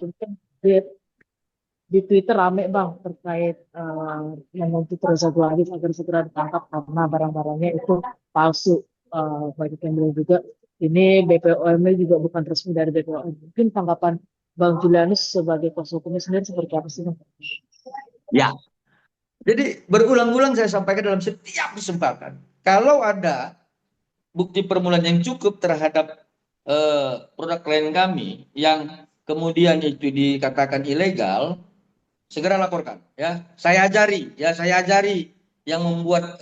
gitu kan di Twitter rame bang terkait menuntut Reza Gladys agar segera ditangkap karena barang-barangnya itu palsu. Banyak yang bilang juga ini BPOM juga bukan resmi dari BPOM. Mungkin tanggapan Bang Julianus sebagai kuasa hukumnya sendiri seperti apa sih bang? Ya, jadi berulang-ulang saya sampaikan dalam setiap kesempatan. Kalau ada bukti permulaan yang cukup terhadap produk klien kami yang kemudian itu dikatakan ilegal, segera laporkan. Ya, saya ajari yang membuat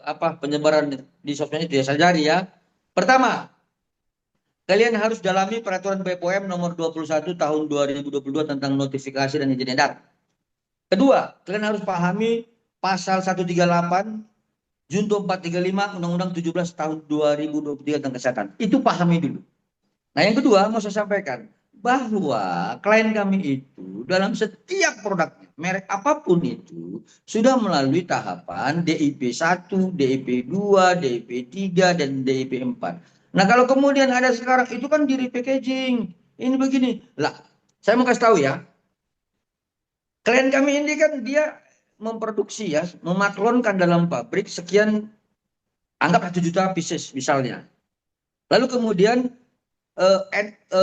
apa penyebaran di sosmed itu ya saya ajari ya. Pertama, kalian harus dalami peraturan BPOM nomor 21 tahun 2022 tentang notifikasi dan izin edar. Kedua, kalian harus pahami pasal 138 Junto 435 Undang-Undang 17 tahun 2023 tentang kesehatan. Itu pahami dulu. Nah, yang kedua mau saya sampaikan bahwa klien kami itu dalam setiap produknya, merek apapun itu sudah melalui tahapan DIP 1, DIP 2, DIP 3 dan DIP 4. Nah, kalau kemudian ada sekarang itu kan di repackaging. Ini begini. Lah, saya mau kasih tahu ya. Klien kami ini kan dia memproduksi ya, memaklonkan dalam pabrik sekian anggap 1 juta pieces misalnya. Lalu kemudian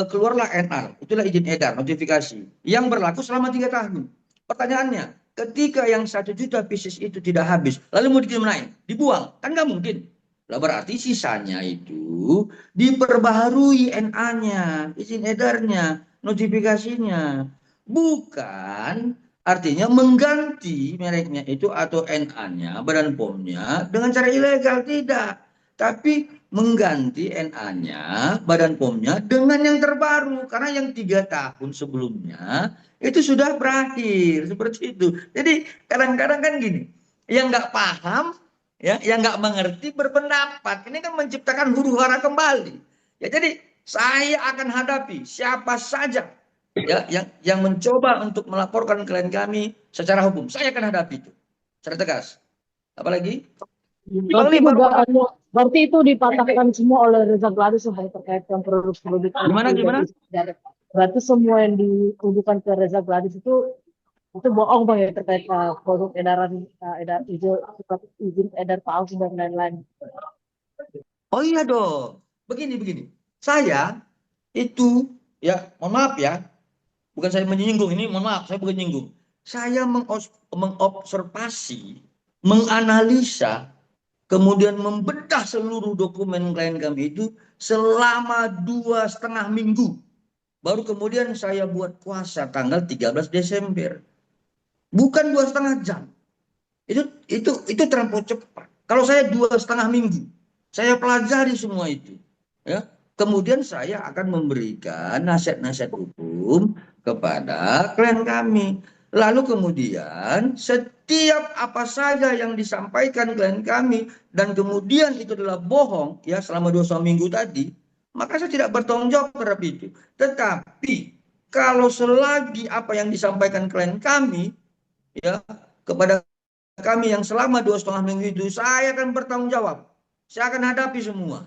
keluarlah NR, itulah izin edar, notifikasi, yang berlaku selama 3 tahun. Pertanyaannya, ketika yang 1 juta pieces itu tidak habis, lalu mau dikemanain? Dibuang? Kan nggak mungkin. Lah berarti sisanya itu diperbaharui NA-nya, izin edarnya, notifikasinya. Bukan artinya mengganti mereknya itu atau NA-nya, Badan POM-nya dengan cara ilegal, tidak. Tapi mengganti NA-nya, Badan POM-nya dengan yang terbaru. Karena yang 3 tahun sebelumnya itu sudah berakhir. Seperti itu. Jadi kadang-kadang kan gini, yang nggak paham, ya, yang nggak mengerti berpendapat. Ini kan menciptakan huru hara kembali. Ya, jadi saya akan hadapi siapa saja ya yang mencoba untuk melaporkan klien kami secara hukum. Saya akan hadapi itu secara tegas. Apalagi? Bang Berarti nih baru dugaannya, berarti itu dipatahkan semua oleh Reza Gladys yang terkait dengan produk-produk Gimana palsu dan gimana? berarti semua yang dituduhkan ke Reza Gladys itu bohong bang ya terkait produk edaran edar izin edar palsu dan lain-lain. Oh iya dong. Begini. Saya itu ya, mohon maaf ya, bukan saya menyinggung ini, mohon maaf, saya bukan menyinggung. Saya mengobservasi, menganalisa, kemudian membedah seluruh dokumen klien kami itu selama 2,5 minggu. Baru kemudian saya buat puasa tanggal 13 Desember. Bukan 2,5 jam. Itu terlampau cepat. Kalau saya 2,5 minggu, saya pelajari semua itu. Ya, kemudian saya akan memberikan nasihat-nasihat hukum kepada klien kami. Lalu kemudian setiap apa saja yang disampaikan klien kami dan kemudian itu adalah bohong ya selama 2,5 minggu tadi, maka saya tidak bertanggung jawab terhadap itu. Tetapi kalau selagi apa yang disampaikan klien kami ya kepada kami yang selama 2,5 minggu itu saya akan bertanggung jawab. Saya akan hadapi semua.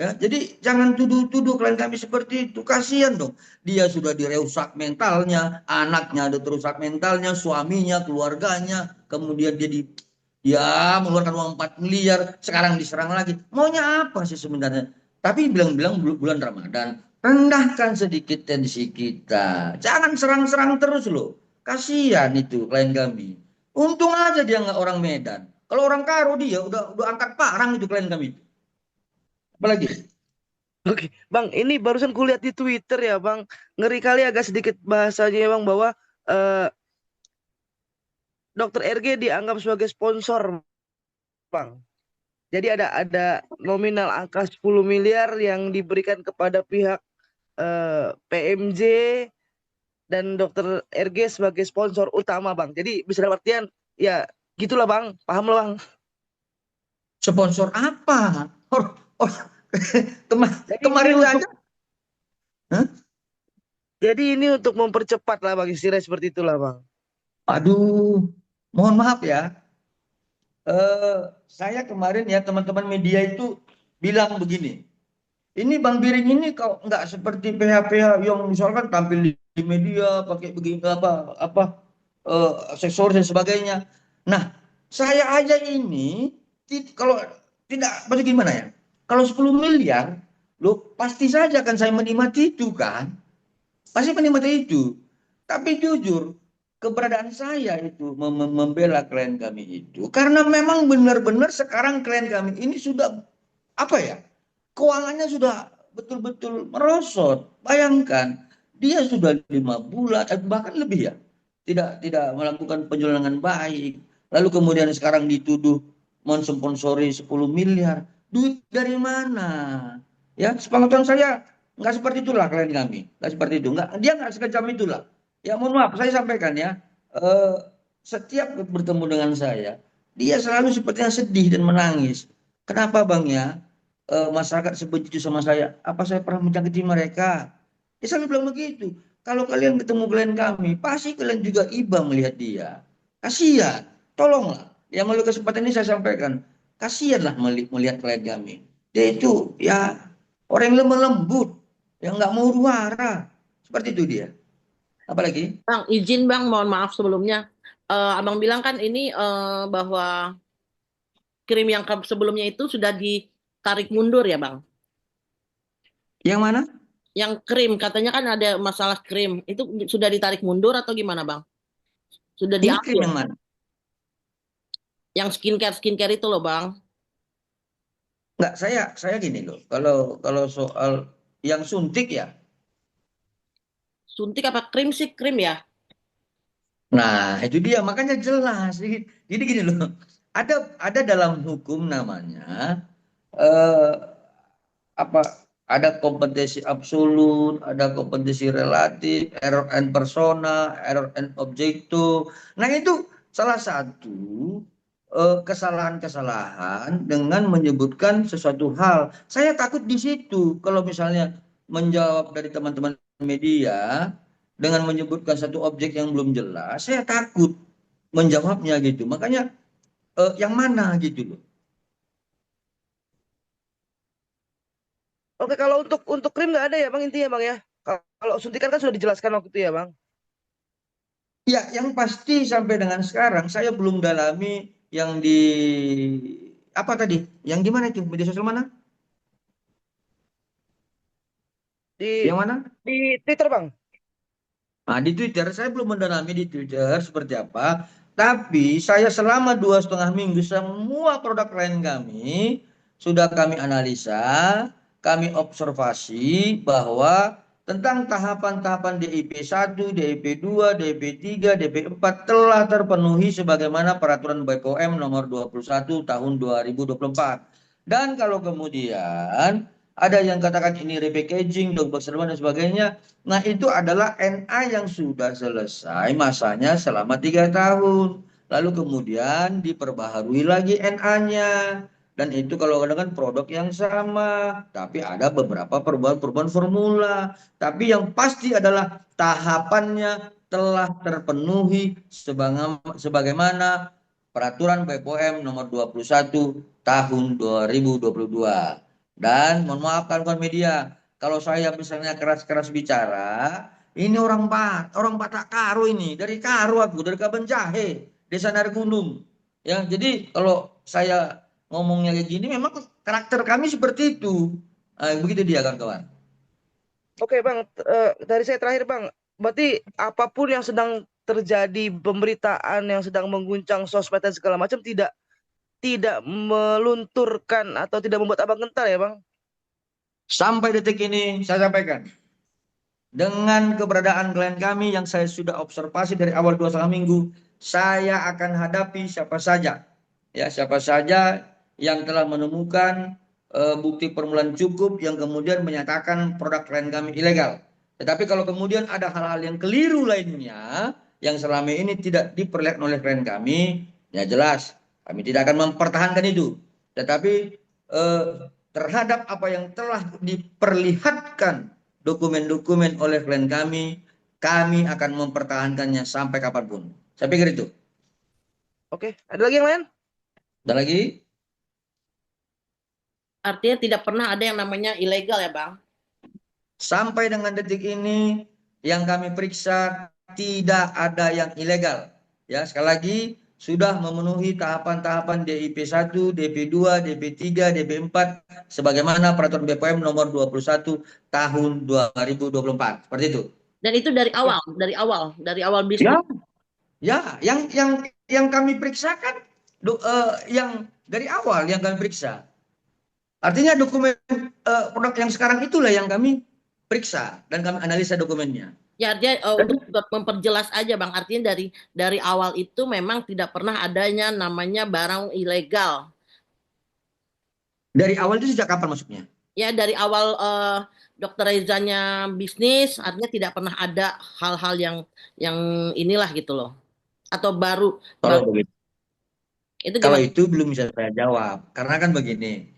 Ya, jadi jangan tuduh-tuduh klien kami seperti itu. Kasihan dong. Dia sudah dirusak mentalnya, anaknya ada terusak mentalnya, suaminya, keluarganya, kemudian dia mengeluarkan uang 4 miliar, sekarang diserang lagi. Maunya apa sih sebenarnya? Tapi bilang-bilang bulan Ramadan, rendahkan sedikit tensi kita. Jangan serang-serang terus loh. Kasihan itu klien kami. Untung aja dia nggak orang Medan. Kalau orang Karo dia udah angkat parang itu klien kami. Apalagi? Oke, Bang, ini barusan kulihat di Twitter ya, Bang. Ngeri kali agak sedikit bahasanya ya, Bang, bahwa eh, Dokter RG dianggap sebagai sponsor, Bang. Jadi ada nominal angka 10 miliar yang diberikan kepada pihak PMJ dan Dokter RG sebagai sponsor utama, Bang. Jadi bisa dapat artian ya gitulah, Bang. Paham lah, Bang. Sponsor apa? Oh, oh, Jadi ini kemarin untuk saja. Hah? jadi ini untuk mempercepat lah, Bang. Istilahnya seperti itulah, Bang. Aduh, mohon maaf ya. Saya kemarin ya teman-teman media itu bilang begini. Ini Bang Biring ini kok nggak seperti PH-PH yang misalkan tampil di di media, pakai begini aksesoris dan sebagainya. Nah, saya aja ini kalau tidak, maksud gimana ya? Kalau 10 miliar, lo pasti saja kan saya menikmati itu kan? Pasti menikmati itu. Tapi jujur, keberadaan saya itu membela klien kami itu karena memang benar-benar sekarang klien kami ini sudah apa ya? Keuangannya sudah betul-betul merosot. Bayangkan, dia sudah 5 bulan, bahkan lebih ya, tidak melakukan penjualan dengan baik. Lalu kemudian sekarang dituduh mensponsori 10 miliar. Duit dari mana? Ya, sepengetahuan saya nggak seperti itulah klien kami, nggak seperti itu, nggak, dia nggak sekejam itulah. Ya mohon maaf, saya sampaikan ya, eh, setiap bertemu dengan saya, dia selalu sepertinya sedih dan menangis. Kenapa bang ya? Masyarakat sebegitu sama saya, apa saya pernah menyakiti mereka? Dia selalu bilang begitu. Kalau kalian ketemu klien kami, pasti kalian juga iba melihat dia. Kasihan, tolonglah. Yang melalui kesempatan ini saya sampaikan, kasihanlah melihat klien kami. Dia itu ya orang yang lemah lembut, yang nggak mau huru-hara. Seperti itu dia. Apalagi? Bang, izin Bang, mohon maaf sebelumnya. Abang bilang kan ini bahwa krim yang sebelumnya itu sudah ditarik mundur ya Bang? Yang mana? Yang krim, katanya kan ada masalah krim. Itu sudah ditarik mundur atau gimana Bang? Sudah Ini krim diambil? yang mana? Yang skincare itu loh Bang. Nggak, saya gini loh. Kalau kalau soal yang suntik ya. Suntik apa krim sih? Krim ya? Nah, itu dia makanya jelas. Jadi gini loh. Ada dalam hukum namanya eh, apa? Ada kompetensi absolut, ada kompetensi relatif, error and persona, error and objecto. Nah, itu salah satu kesalahan-kesalahan dengan menyebutkan sesuatu hal. Saya takut di situ kalau misalnya menjawab dari teman-teman media dengan menyebutkan satu objek yang belum jelas, saya takut menjawabnya gitu. Makanya yang mana gitu loh. Oke, kalau untuk krim nggak ada ya bang intinya bang ya. Kalau suntikan kan sudah dijelaskan waktu itu ya bang. Ya, yang pasti sampai dengan sekarang saya belum dalami yang di apa tadi? Yang di mana itu? Media sosial mana? Di Yang mana? di Twitter bang. Nah, di Twitter saya belum mendalami di Twitter seperti apa. Tapi saya selama 2,5 minggu semua produk klien kami sudah kami analisa, kami observasi bahwa tentang tahapan-tahapan DIP 1, DIP 2, DIP 3, DIP 4 telah terpenuhi sebagaimana peraturan BPOM nomor 21 tahun 2024. Dan kalau kemudian ada yang katakan ini repackaging, dog dan sebagainya, nah, itu adalah NA yang sudah selesai masanya selama 3 tahun. Lalu kemudian diperbaharui lagi NA-nya. Dan itu kalau dengan produk yang sama. Tapi ada beberapa perubahan-perubahan formula. Tapi yang pasti adalah tahapannya telah terpenuhi sebagaimana peraturan BPOM nomor 21 tahun 2022. Dan mohon maaf kawan-kawan media, kalau saya misalnya keras-keras bicara, ini orang Batak Karo ini, dari Karo aku, dari Kabanjahe, Desa Narigunung. Ya, jadi kalau saya ngomongnya kayak gini, memang karakter kami seperti itu. Begitu dia kawan-kawan. Oke bang, dari saya terakhir bang. Berarti apapun yang sedang terjadi pemberitaan yang sedang mengguncang sosmed dan segala macam tidak melunturkan atau tidak membuat abang gentar ya bang. Sampai detik ini saya sampaikan, dengan keberadaan klien kami yang saya sudah observasi dari awal 2,5 minggu, saya akan hadapi siapa saja. Ya, siapa saja yang telah menemukan bukti permulaan cukup yang kemudian menyatakan produk klien kami ilegal. Tetapi kalau kemudian ada hal-hal yang keliru lainnya yang selama ini tidak diperlihatkan oleh klien kami, ya jelas kami tidak akan mempertahankan itu. Tetapi terhadap apa yang telah diperlihatkan dokumen-dokumen oleh klien kami akan mempertahankannya sampai kapanpun. Saya pikir itu. Oke, ada lagi yang lain? Ada lagi? Artinya tidak pernah ada yang namanya ilegal ya Bang? Sampai dengan detik ini yang kami periksa tidak ada yang ilegal. Ya, sekali lagi sudah memenuhi tahapan-tahapan DIP 1, DP 2, DP 3, DP 4 sebagaimana peraturan BPOM nomor 21 tahun 2024. Seperti itu. Dan itu dari awal bisnis. Ya, yang kami periksakan yang dari awal yang kami periksa. Artinya dokumen produk yang sekarang itulah yang kami periksa dan kami analisa dokumennya. Ya, dia untuk memperjelas aja Bang, artinya dari awal itu memang tidak pernah adanya namanya barang ilegal. Dari awal itu sejak kapan masuknya? Ya, dari awal Dokter Rezanya bisnis, artinya tidak pernah ada hal-hal yang inilah gitu loh. Atau baru Kalau begitu. itu Kalau gimana? itu belum bisa saya jawab, karena kan begini,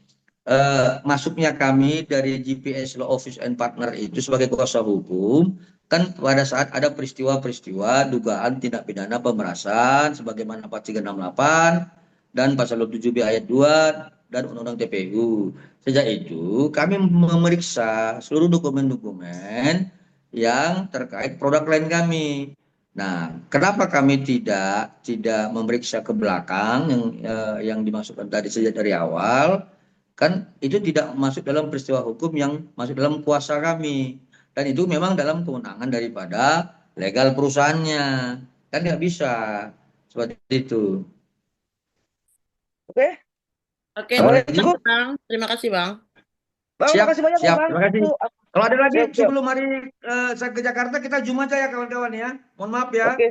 masuknya kami dari GPS Law Office and Partner itu sebagai kuasa hukum, kan pada saat ada peristiwa-peristiwa dugaan tindak pidana pemerasan, sebagaimana pasal 368 dan pasal 7B ayat 2 dan Undang-Undang TPU. Sejak itu kami memeriksa seluruh dokumen-dokumen yang terkait produk lain kami. Nah, kenapa kami tidak memeriksa ke belakang yang dimasukkan tadi sejak dari awal? Kan itu tidak masuk dalam peristiwa hukum yang masuk dalam kuasa kami. Dan itu memang dalam kewenangan daripada legal perusahaannya. Kan nggak bisa seperti itu. Oke, Oke, Boleh boleh cukup. Bang. Terima kasih Bang. Bang, Siap, makasih banyak ya, siap. Bang. Terima kasih. Itu, Kalau ada lagi siap, siap. sebelum hari saya ke Jakarta, kita Zoom aja ya kawan-kawan ya. Mohon maaf ya. Oke.